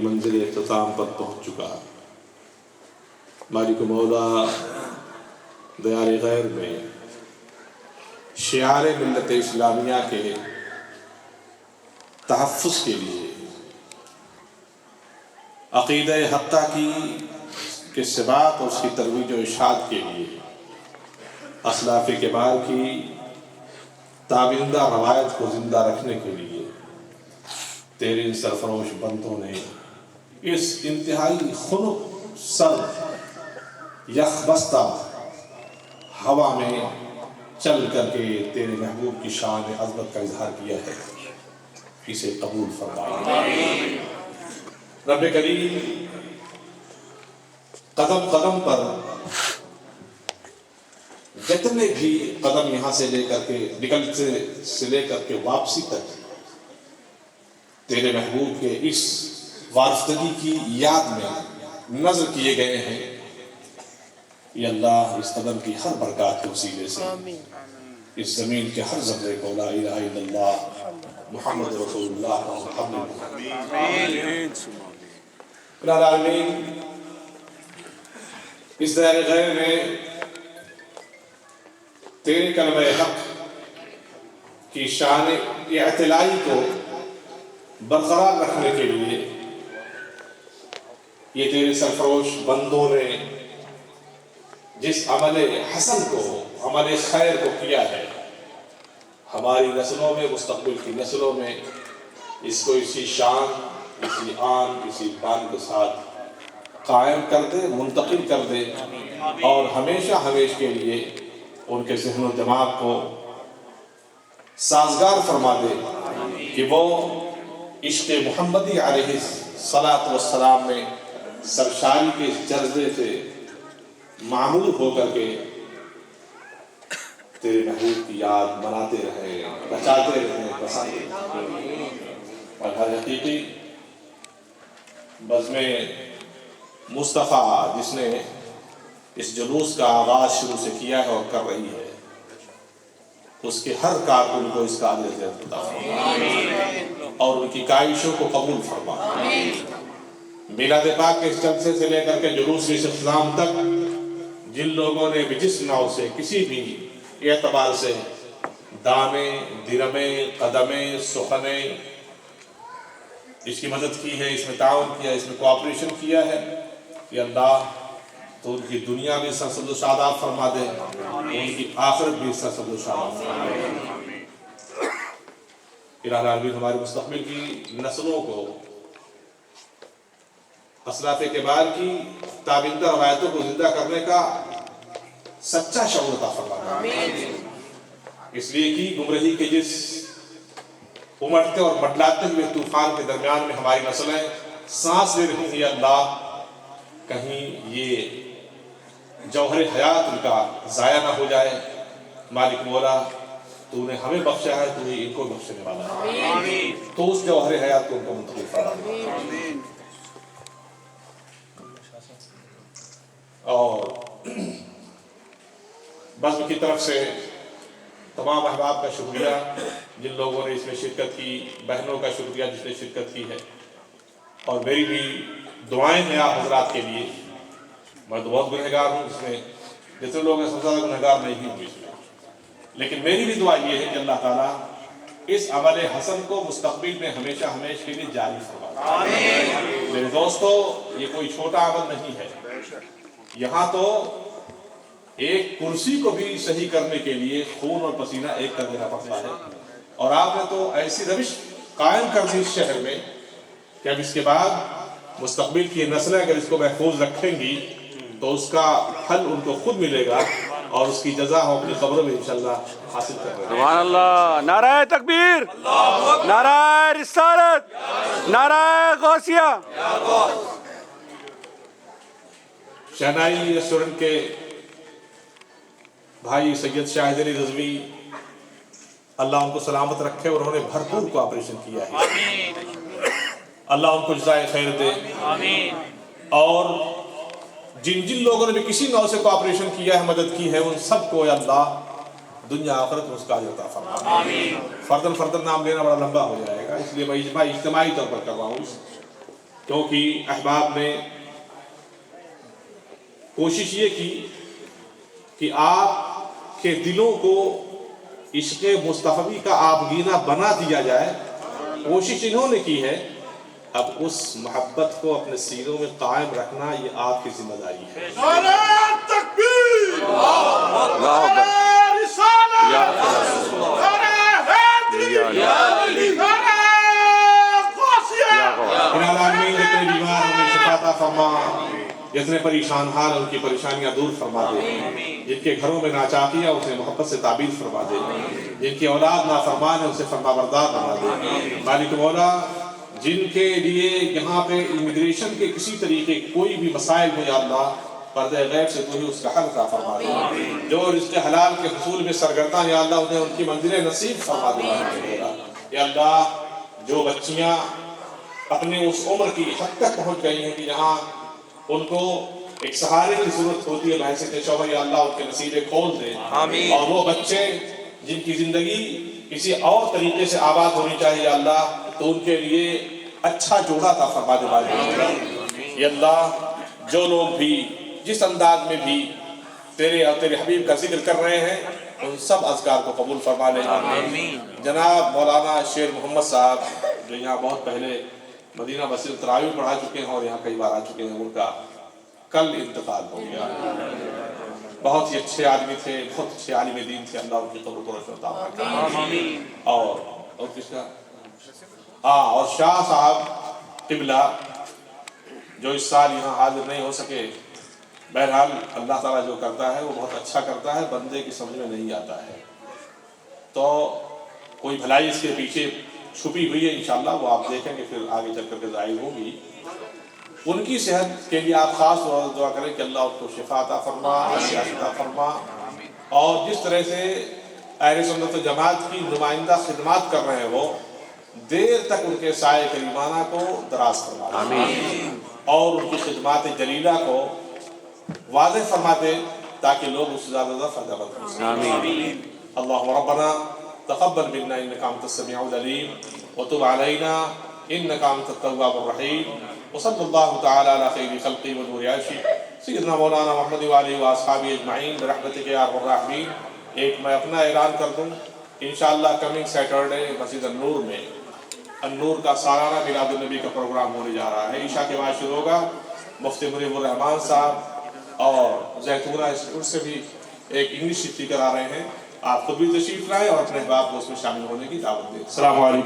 मंजिल इख्तिताम पर पहुँच चुका। मालिक मौला दयार गैर में शियार मिल्लत इस्लामिया के तहफ़्फ़ुज़ के लिए, अक़ीदा हक़्क़ा के सिबात और उसकी तरवीज और इरशाद के लिए, असलाफ़ किबार की ताबिंदा रवायत को ज़िंदा रखने के लिए तेरे इन सरफरोश बंदों ने इस इंतहाई खुनुक सर्द यखबस्ता हवा में चल करके तेरे महबूब की शान अज़मत का इजहार किया है। इसे कबूल फरमा। रब करीम कदम कदम पर जितने भी कदम यहाँ से लेकर के निकलते से लेकर के वापसी तक तेरे महबूब के इस वारफदगी की याद में नजर किए गए हैं। ये अल्लाह इस कदम की हर बरकत के वसीले से इस जमीन के हर ज़र्रे को ला इलाहा इल्लल्लाह मुहम्मद रसूलुल्लाह इस दायरे गैर में तेरे कलमे हक की शान इत्तलाई को बरकरार रखने के लिए ये तेरे सरफरोश बंदों ने जिस अमले हसन को, अमले खैर को किया है, हमारी नस्लों में, मुस्तक़बिल की नस्लों में इसको इसी शान, इसी आन, इसी बान के साथ कायम कर दे, मुंतकिल कर दे और हमेशा हमेशा के लिए उनके ज़हन और दिमाग को साजगार फरमा दे कि वो इश्क़ मुहम्मदी अलैहि सलात व सलाम में सरशारी के जज्बे से मामूल होकर के तेरे महबूब की याद मनाते रहे, बचाते रहे, बसाते रहे। और हर हकीकी बज़्म मुस्तफ़ा जिसने इस जुलूस का आगाज़ शुरू से किया है और कर रही है, उसके हर कारकुन को इसका अजर अता फरमा और उनकी काविशों को कबूल फरमा। मिलाद पाक के इस जलसे से लेकर के जुलूस इस्लाम तक जिन लोगों ने भी जिस नाव से किसी भी एतबार से दामे, दिरमे, कदमे, सुखने इसकी मदद की है, इसमें ताउन किया, इसमें कोऑपरेशन किया है, या अल्लाह तो उनकी दुनिया भी सरसब्ज़ शादाब फरमा दे, उनकी आखिरत भी सरसब्ज़ शादाब फरमा दे। इलाही आलमीन हमारे मुस्तक़बिल की नस्लों को असलाफ़े किबार की ताबिंदा रवायतों को जिंदा करने का सच्चा शऊर अता फरमा। इसलिए कि गुमराही के जिस उमड़ते और बदलाते हुए तूफान के दरमियान में हमारी नस्लें सांस ले रही हैं, अल्लाह कहीं ये जौहर हयात उनका ज़ाया ना हो जाए। मालिक मौला तूने हमें बख्शा है, तू ही इनको बख्शने वाला है, तो उस जौहर हयात को उनको मुंतकिल फरमा। और बज़्म की तरफ से तमाम अहबाब का शुक्रिया जिन लोगों ने इसमें शिरकत की, बहनों का शुक्रिया जिसने शिरकत की है, और मेरी भी दुआएं हैं आप हजरात के लिए। मैं तो बहुत गुनहगार हूँ, इसमें जितने लोग हैं सबसे ज़्यादा गुनहगार मैं ही हूँ इसमें, लेकिन मेरी भी दुआ ये है कि अल्लाह ताला इस अमल हसन को मुस्तक़बिल में हमेशा हमेशा के लिए जारी फरमाए। मेरे दोस्तों, ये कोई छोटा अमल नहीं है। यहाँ तो एक कुर्सी को भी सही करने के लिए खून और पसीना एक कर देना पड़ता है, और आपने तो ऐसी रविश कायम कर दी इस शहर में कि अब इसके बाद मुस्तक़बिल की नस्लें अगर इसको महफूज रखेंगी तो उसका फल उनको खुद मिलेगा और उसकी जज़ा हम अपनी क़ब्र में इंशाअल्लाह हासिल कर रहे हैं। सुभान अल्लाह, नाराए तकबीर, नाराए रिसालत, नाराए गौसिया। शहनाई रेस्टोरेंट के भाई सैयद शाहिद अली रज़वी, अल्लाह उनको सलामत रखे, और उन्होंने भरपूर कोऑपरेशन किया है। अल्लाह उनको जज़ाए खैर दे। और जिन जिन लोगों ने भी किसी नौ से कोऑपरेशन किया है, मदद की है, उन सबको अल्लाह दुनिया आखिरत में उसका अजर अता फरमाए। फर्दन फर्दन नाम लेना बड़ा लंबा हो जाएगा, इसलिए मैं इज्तिमाई तौर पर कर रहा हूँ। क्योंकि अहबाब ने कोशिश ये की कि आपके दिलों को इश्क़ मुस्तफ़ी का आबगीना बना दिया जाए। कोशिश इन्होंने की है, अब उस मोहब्बत को अपने सीनों में कायम रखना ये आपकी जिम्मेदारी है। नारे तकबीर, अल्लाह अकबर। नारे रिसालत, या नारे हैदरी, नारे गौसिया। इन आलमीन जितने बीमार उन्हें शिफा अता फरमा, जितने परेशान हाल उनकी परेशानियां दूर फरमा दे, जिनके घरों में नाचाकियां उसे मोहब्बत से ताबीर फरमा दे, जिनकी औलाद नाफरमान है उसे फरमाबरदार बना दे। मालिक मौला, जिनके लिए यहाँ पे इमिग्रेशन के किसी तरीके कोई भी मसाइल हो या अल्लाह, पर्दे गैब से तू ही उसका हल अता फरमा दे। जो रिज़्क़ हलाल के हुसूल में सरगर्दा या अल्लाह उन्हें उनकी मंजिलें नसीब फरमा दे। या अल्लाह, जो बच्चियाँ अपने उस उम्र की हद तक पहुँच गई हैं कि जहाँ उनको एक सहारे की जरूरत होती है, बहसीत शौहर या अल्लाह उनके नसीबे खोल दे। और वो बच्चे जिनकी जिंदगी किसी और तरीके से आबाद होनी चाहिए या अल्लाह, तो उनके लिए अच्छा जोड़ा था फरमा दे। या अल्लाह, जो लोग भी जिस अंदाज में भी तेरे और तेरे हबीब का जिक्र कर रहे हैं उन सब अज़कार को कबूल फरमा ले। जनाब मौलाना शेर मोहम्मद साहब, जो यहाँ बहुत पहले मदीना मस्जिद तरावी पढ़ा चुके हैं और यहाँ कई बार आ चुके हैं, उनका कल इंतकाल हो गया। बहुत ही अच्छे आदमी थे, बहुत अच्छे आलिम दीन थे, अल्लाह उनकी कब्र को रोशन फरमाए। और किसका और शाह साहब किबला जो इस साल यहाँ हाजिर नहीं हो सके। बहरहाल अल्लाह ताला जो करता है वो बहुत अच्छा करता है, बंदे की समझ में नहीं आता है, तो कोई भलाई इसके पीछे छुपी हुई है। इंशाअल्लाह वो आप देखेंगे, फिर आगे चल करके जाहिर होगी। उनकी सेहत के लिए आप खास दुआ करें कि अल्लाह उनको शिफा अता फरमा, आफियत अता फरमा, और जिस तरह से अहले सुन्नत व जमात की नुमाइंदा खिदमत कर रहे हैं वो देर तक उनके साए करीमाना को दराज फरमा और उनकी खिदमत जलीला को वाज़ेह फरमा दे, ताकि लोग उससे ज़्यादा फ़ायदा सकें। अल्लाहुम्मा रब्बना तक़ब्बल मिन्ना इन्नका अंतस समीउल अलीम व तुब अलैना इन्नका अंतत तव्वाबुर रहीम व सल्लल्लाहु तआला अला खैरि खल्क़ि व नूरि अर्शी सय्यदना मौलाना मुहम्मद व आलिहि व अस्हाबिहि अजमईन बिरहमतिका या अर्हमर राहिमीन। एक मैं अपना ऐलान कर दूँ, इंशाअल्लाह कमिंग सैटरडे मस्जिद अन्नूर में अन्नूर का सालाना मिलाद नबी का प्रोग्राम होने जा रहा है। ईशा के बाद शुरू होगा। मुफ्ती मुनीबुर रहमान साहब और जैतूना इंस्टीट्यूट से भी एक इंग्लिश स्पीकर आ रहे हैं। आप खुद भी तशरीफ लाएं और अपने बाप को उसमें शामिल होने की दावत दें। अस्सलामु अलैकुम।